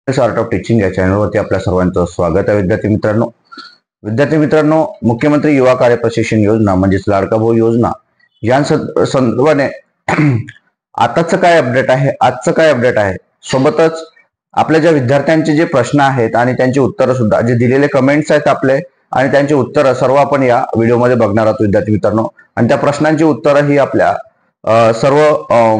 Art of teaching या चॅनलवरती आपल्या सर्वांचं स्वागत आहे. विद्यार्थी मित्रांनो, मुख्यमंत्री युवा कार्य प्रशिक्षण योजना म्हणजेच लाडका भाऊ योजना या संदर्भाने आजचं काय अपडेट आहे सोबतच आपल्या ज्या विद्यार्थ्यांचे जे प्रश्न आहेत आणि त्यांची उत्तरं सुद्धा, जे दिलेले कमेंट्स आहेत आपले आणि त्यांची उत्तरं सर्व आपण या व्हिडिओमध्ये बघणार आहोत विद्यार्थी मित्रांनो. आणि त्या प्रश्नांची उत्तरं ही आपल्या सर्व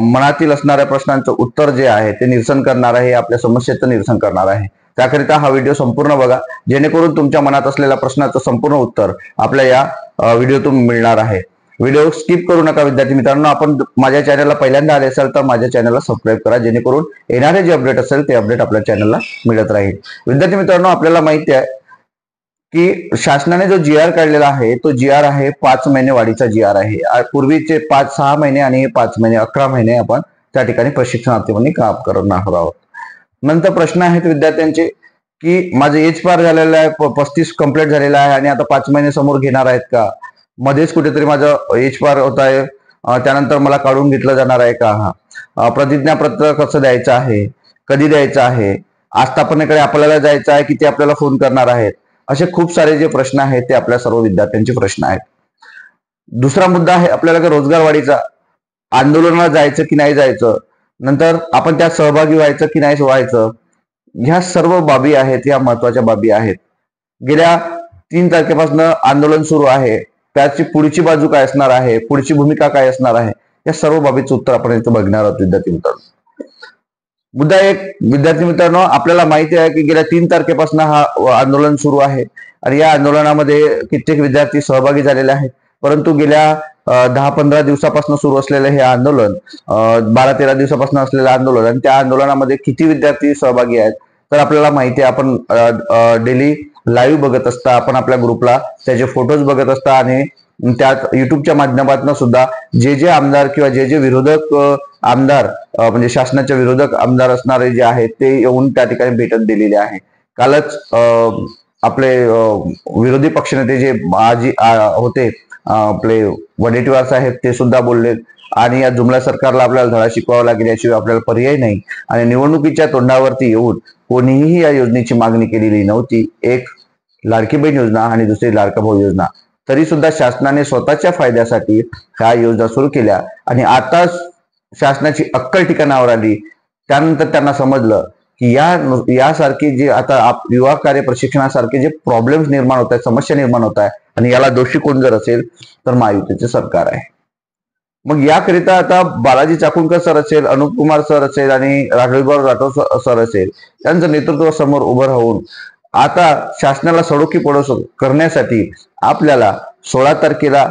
मनातील असणाऱ्या प्रश्नांचं उत्तर जे आहे ते निरसन करणार आहे, आपल्या समस्येचं निरसन करणार आहे. त्याकरिता हा व्हिडिओ संपूर्ण बघा, जेणेकरून तुमच्या मनात असलेल्या प्रश्नाचं संपूर्ण उत्तर आपल्या या व्हिडिओतून मिळणार आहे. व्हिडिओ स्किप करू नका विद्यार्थी मित्रांनो. आपण माझ्या चॅनलला पहिल्यांदा आले असाल तर माझ्या चॅनलला सबस्क्राईब करा, जेणेकरून येणारे जे अपडेट असेल ते अपडेट आपल्या चॅनलला मिळत राहील. विद्यार्थी मित्रांनो, आपल्याला माहिती आहे की शासनाने जो जी.आर. काढलेला आहे तो जी.आर. आहे 5 महिने वाढीचा जी.आर. आहे. पूर्वीचे 5-6 महिने आणि 5 महिने 11 महिने आपण त्या ठिकाणी प्रशिक्षणार्थी म्हणून काम करणार आहोत. नंतर प्रश्न आहेत विद्यार्थ्यांचे की माझं एज पार झालेलं आहे, 35 कंप्लीट झालेला आहे आणि आता 5 महिने समोर घेणार आहेत का, मध्येच कुठेतरी माझं एज पार होत आहे, त्यानंतर मला काढून घेतलं जाणार आहे का, प्रतिज्ञापत्र कसं द्यायचं आहे, कधी द्यायचं आहे, आस्थापनेकडे आपल्याला जायचं आहे की ते आपल्याला फोन करणार आहेत, असे खूप सारे जे प्रश्न आहेत ते आपल्या सर्व विद्यार्थ्यांचे प्रश्न आहेत. दुसरा मुद्दा आहे आपल्याला रोजगार वाढीचा. आंदोलनाला जायचं की नाही जायचं, नंतर आपण त्यात सहभागी व्हायचं की नाही व्हायचं, ह्या सर्व बाबी आहेत, ह्या महत्वाच्या बाबी आहेत. गेल्या 3 तारखेपासून आंदोलन सुरू आहे, त्याची पुढची बाजू काय असणार आहे, पुढची भूमिका काय असणार आहे, या सर्व बाबीचं उत्तर आपण इथं बघणार आहोत विद्यार्थी मित्रांनो. मुद्दा एक, विद्यार्थी मित्रांनो, आपल्याला माहिती आहे की गेल्या 3 तारखेपासून हा आंदोलन सुरू आहे आणि या आंदोलनामध्ये कित्येक विद्यार्थी सहभागी झालेले आहेत. परंतु गेल्या 10-15 दिवसापासून सुरू असलेलं हे आंदोलन, 12-13 दिवसापासून असलेलं आंदोलन, आणि त्या आंदोलनामध्ये किती विद्यार्थी सहभागी आहेत तर आपल्याला माहिती आहे. आपण डेली लाईव्ह बघत असता, आपण आपल्या ग्रुपला त्याचे फोटोज बघत असता आणि त्यात युट्यूबच्या माध्यमातून सुद्धा जे आमदार किंवा जे विरोधक आमदार, म्हणजे शासनाच्या विरोधक आमदार असणारे जे आहेत ते येऊन त्या ठिकाणी भेटत दिलेले आहे. कालच आपले विरोधी पक्षनेते जे आजी होते, आपले वडेट्टीवार साहेब, ते सुद्धा बोलले आणि या जुमला सरकारला आपल्याला धडा शिकवावा लागेल, याशिवाय आपल्याला पर्याय नाही. आणि निवडणुकीच्या तोंडावरती येऊन कोणीही या योजनेची मागणी केलेली नव्हती. एक लाडकी बहीण योजना आणि दुसरी लाडका भाऊ योजना, तरी सुद्धा शासनाने स्वतःच्या फायद्यासाठी ह्या योजना सुरू केल्या आणि आता शासनाची अक्कल ठिकाणावर आली. त्यानंतर त्यांना समजलं की यासारखी जे आता युवा कार्य प्रशिक्षणासारखे जे प्रॉब्लेम्स निर्माण होत आहेत, समस्या निर्माण होत आहे, आणि याला दोषी कोण जर असेल तर महायुतीचे सरकार आहे. मग याकरिता आता बालाजी चाकूरकर सर असेल, अनुप कुमार सर असेल आणि राघवेंद्र राठोड सर असेल, त्यांचं नेतृत्व समोर उभं राहून आता शासनाला सडोकी पडोस करण्यासाठी आपल्याला 16 तारखेला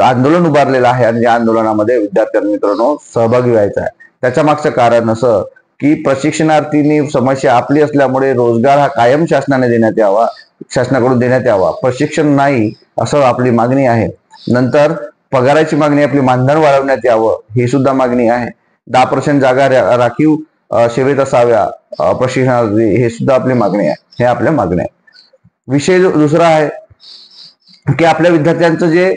आंदोलन उभारलेलं आहे आणि या आंदोलनामध्ये विद्यार्थी मित्रांनो सहभागी व्हायचा आहे. त्याच्या मागचं कारण असं की प्रशिक्षणार्थींनी समस्या आपली असल्यामुळे रोजगार हा कायम शासनाने देण्यात यावा, शासनाकडून देण्यात यावा, प्रशिक्षण नाही असं आपली मागणी आहे. नंतर पगाराची मागणी, आपली मानधन वाढवण्यात यावं, ही सुद्धा मागणी आहे. 10% जागा राखीव सेवेत असाव्या प्रशिक्षणार्थी, हे सुद्धा आपली मागणी आहे. हे आपल्या मागण्या आहे. विषय दुसरा आहे की आपल्या विद्यार्थ्यांचं जे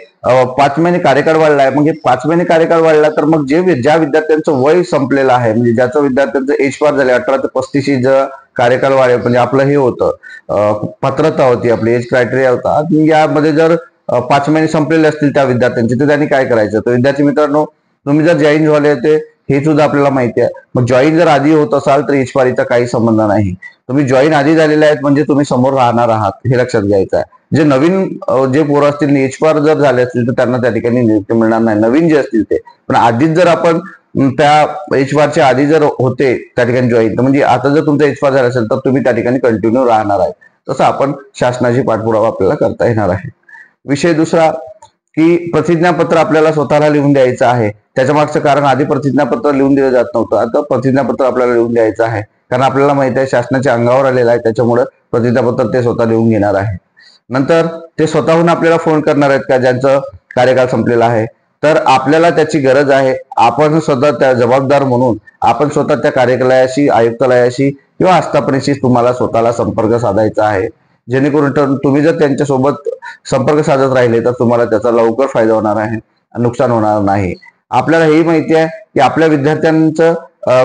5 महिने कार्यकाळ वाढला आहे. मग हे 5 महिने कार्यकाळ वाढला तर मग ज्या विद्यार्थ्यांचं वय संपलेलं आहे, म्हणजे ज्याचं विद्यार्थ्यांचं एज पार झाले, 18 ते 35 कार्यकाळ वाढेल, म्हणजे आपलं हे होतं, पात्रता होती, आपली एज क्रायटेरिया होता, यामध्ये जर 5 महिने संपलेले असतील त्या विद्यार्थ्यांचे, तर त्यांनी काय करायचं. तर विद्यार्थी मित्रांनो, तुम्ही जर जॉईन झाले ते हे सुद्धा आपल्याला माहिती आहे. मग जॉईन जर आधी होत असाल तर एज पारीचा काही संबंध नाही. तुम्ही जॉईन आधी झालेले आहेत म्हणजे तुम्ही समोर राहणार आहात, हे लक्षात घ्यायचं आहे. जे नवीन जे पोरं असतील, एच पार जर झाले असतील तर त्यांना त्या ठिकाणी नियुक्ती मिळणार नाही, नवीन जे असतील ते. पण आधीच जर आपण त्या एच पारच्या आधी जर होते त्या ठिकाणी जॉईन, तर म्हणजे आता जर तुमचा एच पार झाला असेल तर तुम्ही त्या ठिकाणी कंटिन्यू राहणार आहे. तसं आपण शासनाची पाठपुरावा आपल्याला करता येणार आहे. विषय दुसरा की प्रतिज्ञापत्र आपल्याला स्वतःला लिहून द्यायचं आहे. त्याच्या मागचं कारण, आधी प्रतिज्ञापत्र लिहून दिलं जात नव्हतं, आता प्रतिज्ञापत्र आपल्याला लिहून द्यायचं आहे. कारण आपल्याला माहिती आहे शासनाच्या अंगावर आलेलं आहे, त्याच्यामुळे प्रतिज्ञापत्र ते स्वतः लिहून घेणार आहे. नंतर ते स्वतःहून आपल्याला फोन करणार आहेत का, ज्यांचं कार्यकाळ संपलेला आहे, तर आपल्याला त्याची गरज आहे. आपण स्वतः त्या जबाबदार म्हणून आपण स्वतः त्या कार्यालयाशी, आयुक्तालयाशी किंवा आस्थापनेशी तुम्हाला स्वतःला संपर्क साधायचा आहे, जेणेकरून तुम्ही जर त्यांच्यासोबत संपर्क साधत राहिले तर तुम्हाला त्याचा लवकर फायदा होणार आहे, नुकसान होणार नाही. आपल्याला हेही माहिती आहे की आपल्या विद्यार्थ्यांचं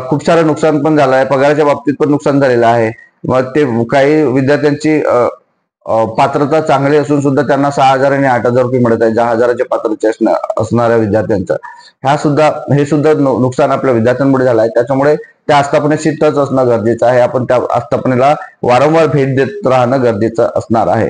खूप सारं नुकसान पण झालं आहे, पगाराच्या बाबतीत पण नुकसान झालेलं आहे. मग ते काही विद्यार्थ्यांची पात्रता चांगली असून सुद्धा त्यांना 6,000 आणि 8,000 रुपये मिळत आहे. 10,000च्या पात्रते असणाऱ्या विद्यार्थ्यांचं हे सुद्धा नुकसान आपल्या विद्यार्थ्यांमुळे झालं आहे. त्याच्यामुळे त्या आस्थापनेशी टच असणं गरजेचं आहे. आपण त्या आस्थापनेला वारंवार भेट देत राहणं गरजेचं असणार आहे.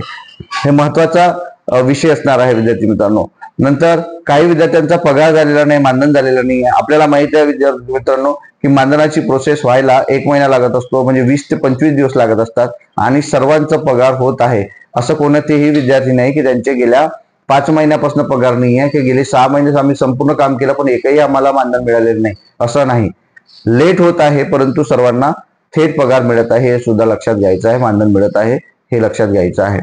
हे महत्वाचा विषय असणार आहे विद्यार्थी मित्रांनो. नंतर काही विद्यार्थ्यांचा पगार झालेला नाही, मानधन झालेलं नाही. आपल्याला माहिती आहे विद्यार्थी मित्रांनो की मानधनाची प्रोसेस व्हायला 1 महिना लागत असतो, म्हणजे 20 ते 25 दिवस लागत असतात. आणि सर्वांचा पगार होत आहे असं कोणतेही विद्यार्थी नाही की त्यांचे गेल्या 5 महिन्यापासून पगार नाही आहे, की गेले 6 महिने आम्ही संपूर्ण काम केलं पण एकही आम्हाला मानधन मिळालेलं नाही, असं नाही. लेट होत आहे परंतु सर्वांना थेट पगार मिळत आहे हे सुद्धा लक्षात घ्यायचं आहे. मानधन मिळत आहे हे लक्षात घ्यायचं आहे.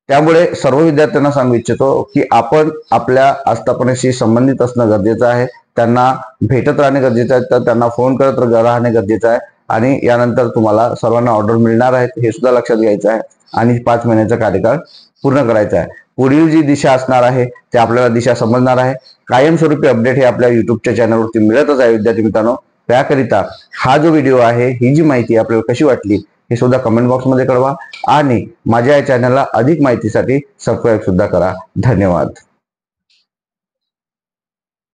त्यामुळे सर्व विद्यार्थ्यांना सांगू इच्छितो की आपण आपल्या आस्थापनेशी संबंधित असणं गरजेचं आहे. त्यांना भेटत राहणे गरजेचं आहे, तर त्यांना फोन करत राहणे गरजेचं आहे. आणि यानंतर तुम्हाला सर्वांना ऑर्डर मिळणार आहेत हे सुद्धा लक्षात घ्यायचं आहे. आणि 5 महिन्याचा कार्यकाळ पूर्ण करायचा आहे. पुढील जी दिशा असणार आहे ते आपल्याला दिशा समजणार आहे. कायमस्वरूपी अपडेट हे आपल्या युट्यूबच्या चॅनलवरती मिळतच आहे विद्यार्थी मित्रांनो. त्याकरिता हा जो व्हिडिओ आहे, ही जी माहिती आपल्याला कशी वाटली हे सुद्धा कमेंट बॉक्समध्ये कळवा. आणि माझ्या या चॅनलला अधिक माहितीसाठी सबस्क्राईब सुद्धा करा. धन्यवाद.